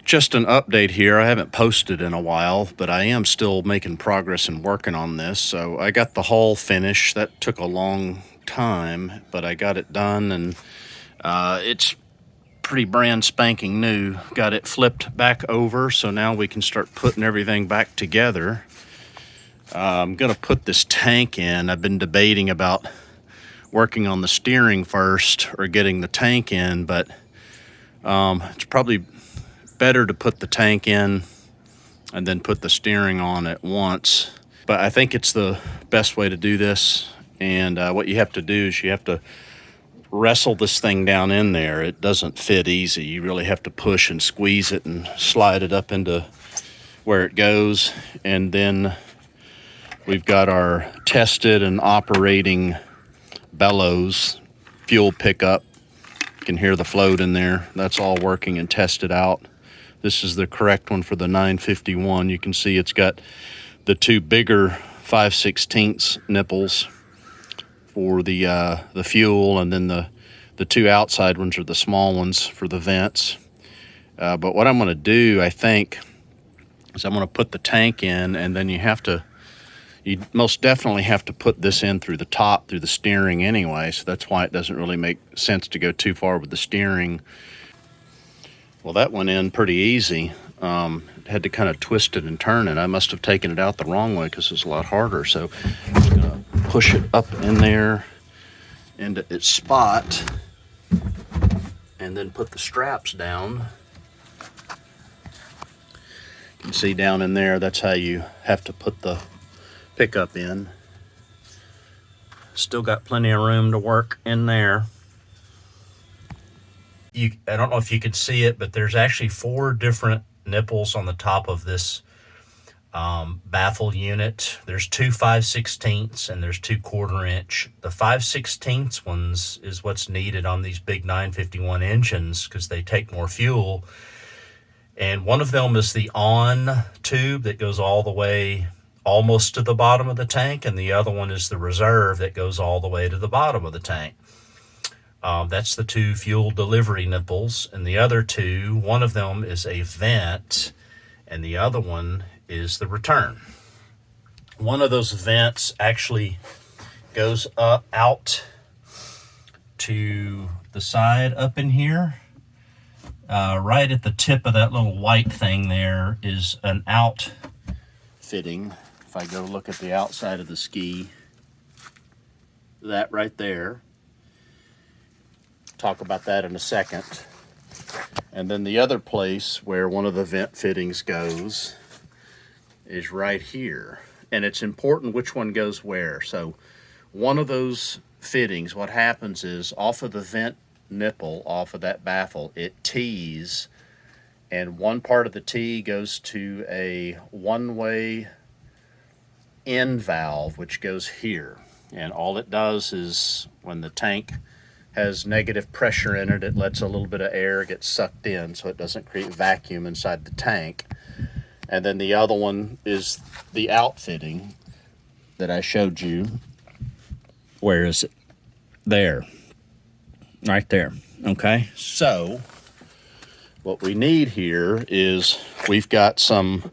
Just an update here. I haven't posted in a while, but I am still making progress and working on this. So I got the hull finished. That took a long time, but I got it done, and it's pretty brand spanking new. Got it flipped back over, so now we can start putting everything back together. I'm going to put this tank in. I've been debating about working on the steering first or getting the tank in, but it's probably better to put the tank in and then put the steering on at once. But I think it's the best way to do this. And what you have to do is you have to wrestle this thing down in there. It doesn't fit easy. You really have to push and squeeze it and slide it up into where it goes. And then we've got our tested and operating bellows fuel pickup. You can hear the float in there. That's all working and tested out. This is the correct one for the 951. You can see it's got the two bigger 5/16 nipples for the fuel, and then the two outside ones are the small ones for the vents. But what I'm going to do, I think, is I'm going to put the tank in, and then you most definitely have to put this in through the top, through the steering anyway, so that's why it doesn't really make sense to go too far with the steering. Well, that went in pretty easy. Had to kind of twist it and turn it. I must have taken it out the wrong way because it's a lot harder. So I'm just gonna push it up in there into its spot and then put the straps down. You can see down in there, that's how you have to put the pickup in. Still got plenty of room to work in there. I don't know if you can see it, but there's actually 4 different nipples on the top of this Baffle unit. There's 2 5/16 and there's 2 1/4 inch. The 5/16 ones is what's needed on these big 951 engines because they take more fuel. And one of them is the on tube that goes all the way almost to the bottom of the tank, and the other one is the reserve that goes all the way to the bottom of the tank. That's the 2 fuel delivery nipples, and the other 2, one of them is a vent, and the other one is the return. One of those vents actually goes out to the side up in here. Right at the tip of that little white thing there is an out fitting. If I go look at the outside of the ski, that right there. Talk about that in a second. And then the other place where one of the vent fittings goes is right here. And it's important which one goes where. So one of those fittings, what happens is off of the vent nipple, off of that baffle, it tees, and one part of the tee goes to a one-way end valve, which goes here. And all it does is when the tank has negative pressure in it, it lets a little bit of air get sucked in so it doesn't create vacuum inside the tank. And then the other one is the outfitting that I showed you. Where is it? There. Right there. Okay, so what we need here is we've got some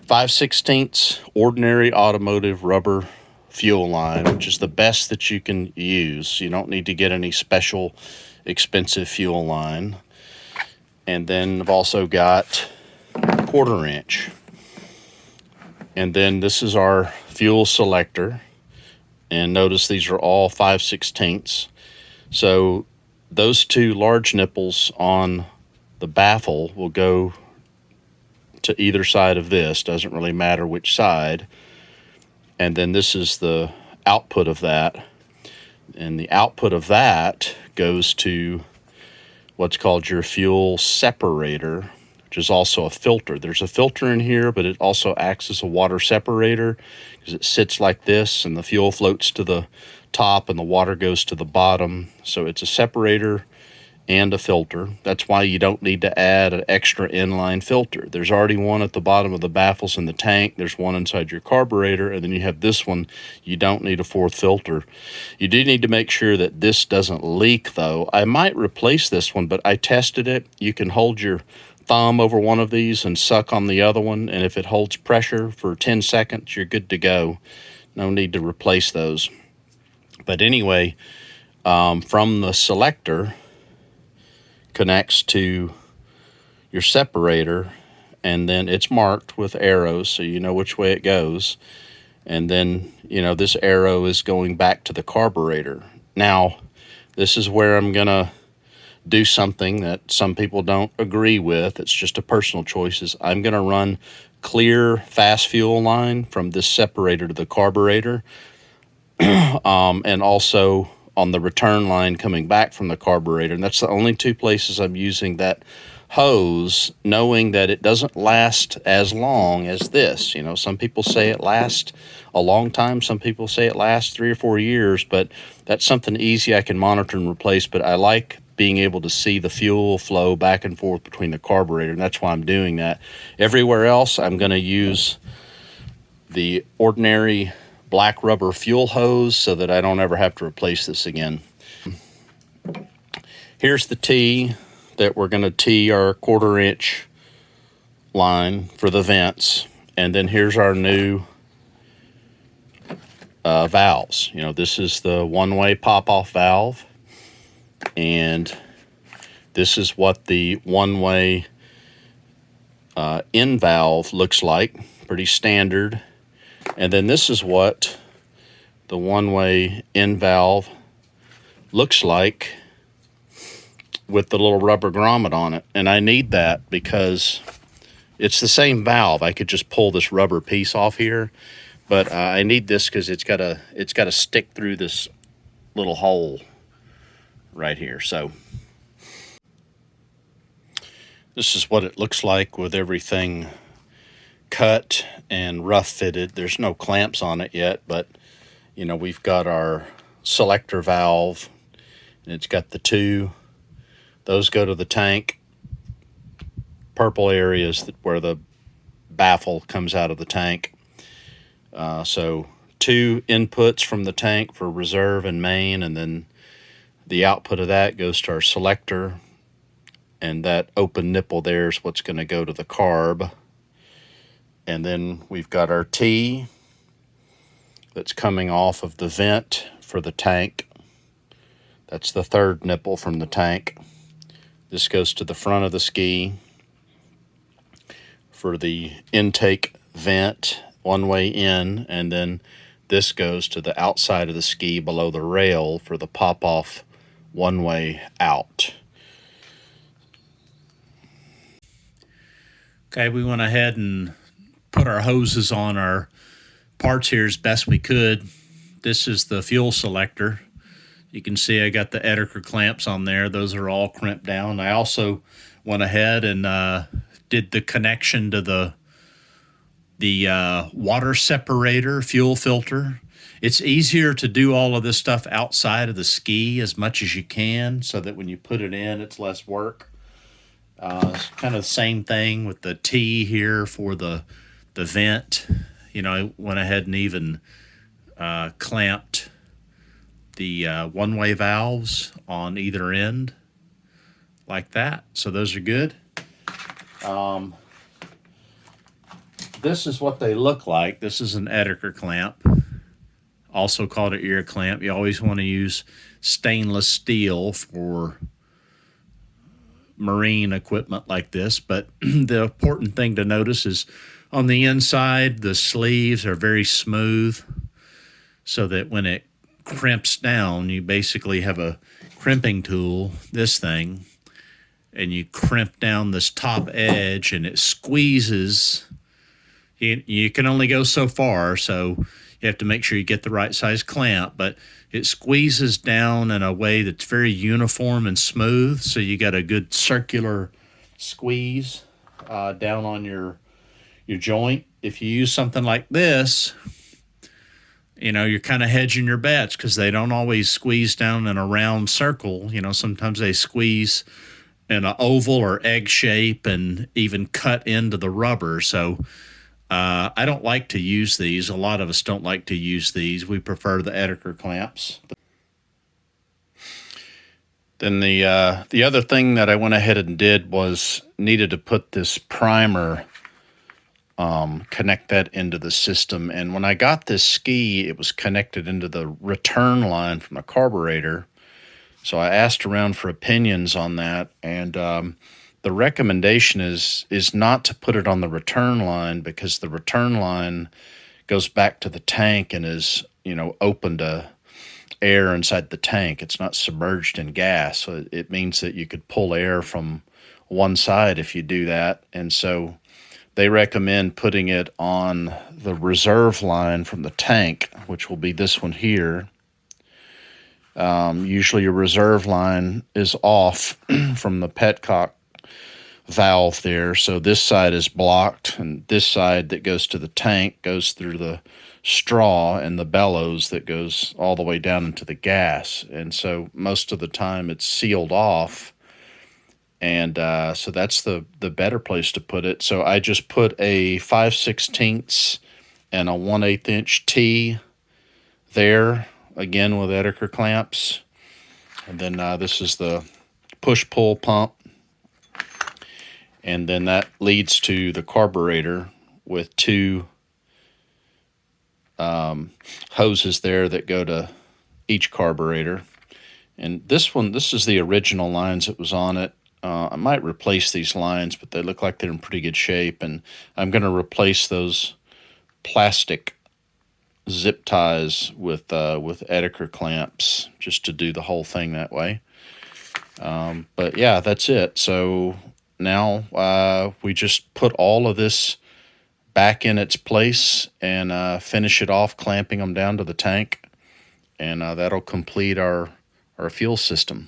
5/16 ordinary automotive rubber fuel line, which is the best that you can use. You don't need to get any special expensive fuel line. And then I've also got 1/4 inch. And then this is our fuel selector. And notice these are all 5/16. So those 2 large nipples on the baffle will go to either side of this. Doesn't really matter which side. And then this is the output of that. And the output of that goes to what's called your fuel separator, which is also a filter. There's a filter in here, but it also acts as a water separator because it sits like this and the fuel floats to the top and the water goes to the bottom. So it's a separator and a filter. That's why you don't need to add an extra inline filter. There's already one at the bottom of the baffles in the tank. There's one inside your carburetor, and then you have this one. You don't need a 4th filter. You do need to make sure that this doesn't leak, though. I might replace this one, but I tested it. You can hold your thumb over one of these and suck on the other one, and if it holds pressure for 10 seconds, you're good to go. No need to replace those. But anyway, from the selector connects to your separator, and then it's marked with arrows so you know which way it goes. And then, you know, this arrow is going back to the carburetor. Now, this is where I'm going to do something that some people don't agree with. It's just a personal choice. Is I'm going to run clear fast fuel line from this separator to the carburetor, and also on the return line coming back from the carburetor. And that's the only two places I'm using that hose, knowing that it doesn't last as long as this. You know, some people say it lasts a long time. Some people say it lasts 3 or 4 years, but that's something easy I can monitor and replace. But I like being able to see the fuel flow back and forth between the carburetor, and that's why I'm doing that. Everywhere else, I'm going to use the ordinary black rubber fuel hose so that I don't ever have to replace this again. Here's the T that we're going to tee our 1/4 inch line for the vents, and then here's our new valves. You know, this is the one-way pop-off valve, and this is what the one-way in valve looks like, pretty standard. And then this is what the one-way in valve looks like with the little rubber grommet on it. And I need that because it's the same valve. I could just pull this rubber piece off here, but I need this because it's got to stick through this little hole right here. So this is what it looks like with everything cut and rough fitted. There's no clamps on it yet, but you know, we've got our selector valve, and it's got the two. Those go to the tank. Purple areas where the baffle comes out of the tank. So 2 inputs from the tank for reserve and main, and then the output of that goes to our selector, and that open nipple there is what's going to go to the carb. And then we've got our T that's coming off of the vent for the tank. That's the 3rd nipple from the tank. This goes to the front of the ski for the intake vent, one-way in, and then this goes to the outside of the ski below the rail for the pop-off one-way out. Okay, we went ahead and put our hoses on our parts here as best we could. This is the fuel selector. You can see I got the Eddiker clamps on there. Those are all crimped down. I also went ahead and did the connection to the water separator, fuel filter. It's easier to do all of this stuff outside of the ski as much as you can so that when you put it in, it's less work. It's kind of the same thing with the T here for the vent. You know, I went ahead and even clamped the one-way valves on either end like that. So those are good. This is what they look like. This is an Eddiker clamp, also called an ear clamp. You always want to use stainless steel for marine equipment like this, but the important thing to notice is on the inside, the sleeves are very smooth so that when it crimps down, you basically have a crimping tool, this thing, and you crimp down this top edge and it squeezes. You can only go so far, so you have to make sure you get the right size clamp, but it squeezes down in a way that's very uniform and smooth, so you got a good circular squeeze down on your joint. If you use something like this, you know, you're kind of hedging your bets because they don't always squeeze down in a round circle. You know, sometimes they squeeze in an oval or egg shape and even cut into the rubber. So I don't like to use these. A lot of us don't like to use these. We prefer the Eddiker clamps. Then the other thing that I went ahead and did was needed to put this primer, connect that into the system. And when I got this ski, it was connected into the return line from the carburetor. So I asked around for opinions on that, and the recommendation is not to put it on the return line, because the return line goes back to the tank and is, open to air inside the tank. It's not submerged in gas. So it means that you could pull air from one side if you do that. And so they recommend putting it on the reserve line from the tank, which will be this one here. Usually your reserve line is off from the petcock valve there. So this side is blocked, and this side that goes to the tank goes through the straw and the bellows that goes all the way down into the gas. And so most of the time it's sealed off. And so that's the better place to put it. So I just put a 5/16 and a 1/8 inch T there, again with Edeker clamps. And then this is the push-pull pump. And then that leads to the carburetor with two hoses there that go to each carburetor. And this is the original lines that was on it. I might replace these lines, but they look like they're in pretty good shape. And I'm going to replace those plastic zip ties with Edeker clamps, just to do the whole thing that way. But yeah, that's it. So now we just put all of this back in its place and finish it off, clamping them down to the tank, and that'll complete our fuel system.